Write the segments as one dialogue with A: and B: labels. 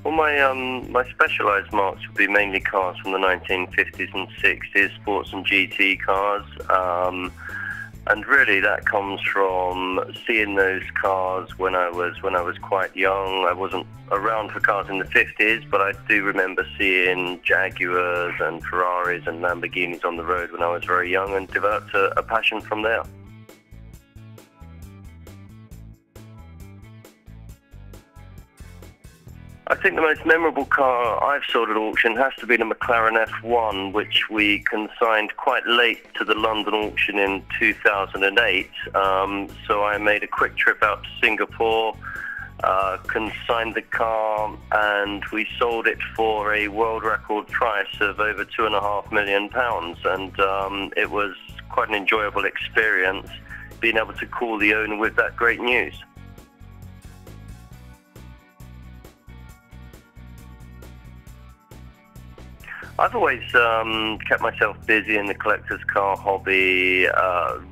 A: Well, my specialised marks would be mainly cars from the 1950s and 60s, sports and GT cars, and really that comes from seeing those cars when I was quite young. I wasn't around for cars in the 50s, but I do remember seeing Jaguars and Ferraris and Lamborghinis on the road when I was very young, and developed a passion from there. I think the most memorable car I've sold at auction has to be the McLaren F1, which we consigned quite late to the London auction in 2008. So I made a quick trip out to Singapore, consigned the car, and we sold it for a world record price of over £2.5 million. And it was quite an enjoyable experience being able to call the owner with that great news. I've always kept myself busy in the collector's car hobby,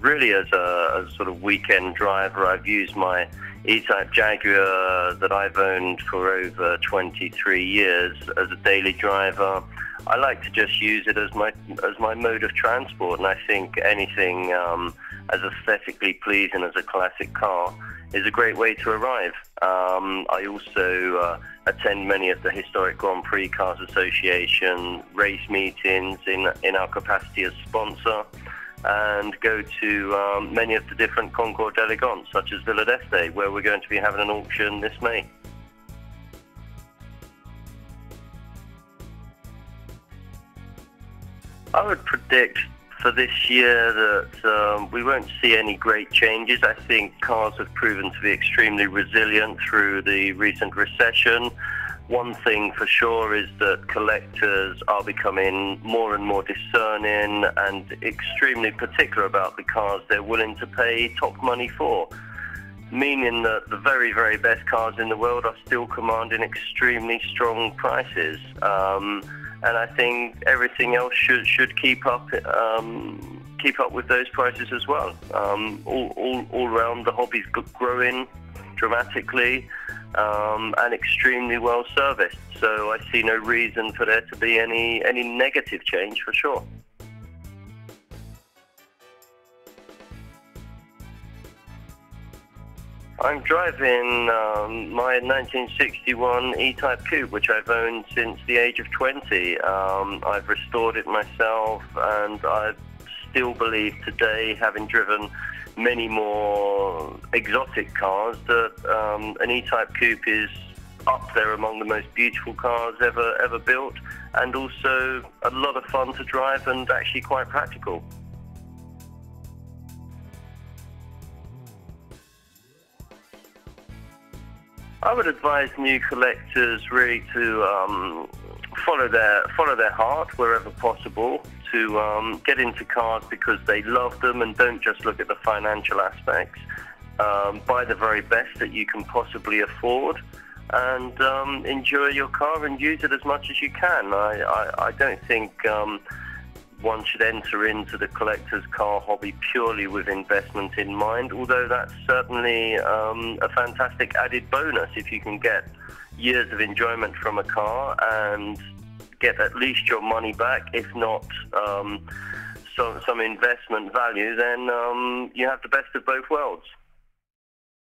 A: really as a sort of weekend driver. I've used my E-Type Jaguar that I've owned for over 23 years as a daily driver. I like to just use it as my mode of transport, and I think anything as aesthetically pleasing as a classic car is a great way to arrive. I also attend many of the historic Grand Prix Cars Association race meetings in our capacity as sponsor, and go to many of the different concours d'elegance, such as Villa d'Este, where we're going to be having an auction this May. I would predict for this year that we won't see any great changes. I think cars have proven to be extremely resilient through the recent recession. One thing for sure is that collectors are becoming more and more discerning and extremely particular about the cars they're willing to pay top money for, meaning that the very, very best cars in the world are still commanding extremely strong prices. And I think everything else should keep up with those prices as well. All around, the hobby's growing dramatically and extremely well serviced. So I see no reason for there to be any negative change, for sure. I'm driving my 1961 E-Type Coupe, which I've owned since the age of 20. I've restored it myself, and I still believe today, having driven many more exotic cars, that an E-Type Coupe is up there among the most beautiful cars ever built, and also a lot of fun to drive and actually quite practical. I would advise new collectors really to follow their heart wherever possible, to get into cars because they love them, and don't just look at the financial aspects. Buy the very best that you can possibly afford, and enjoy your car and use it as much as you can. I don't think one should enter into the collector's car hobby purely with investment in mind, although that's certainly a fantastic added bonus if you can get years of enjoyment from a car and get at least your money back, if not some investment value. Then you have the best of both worlds.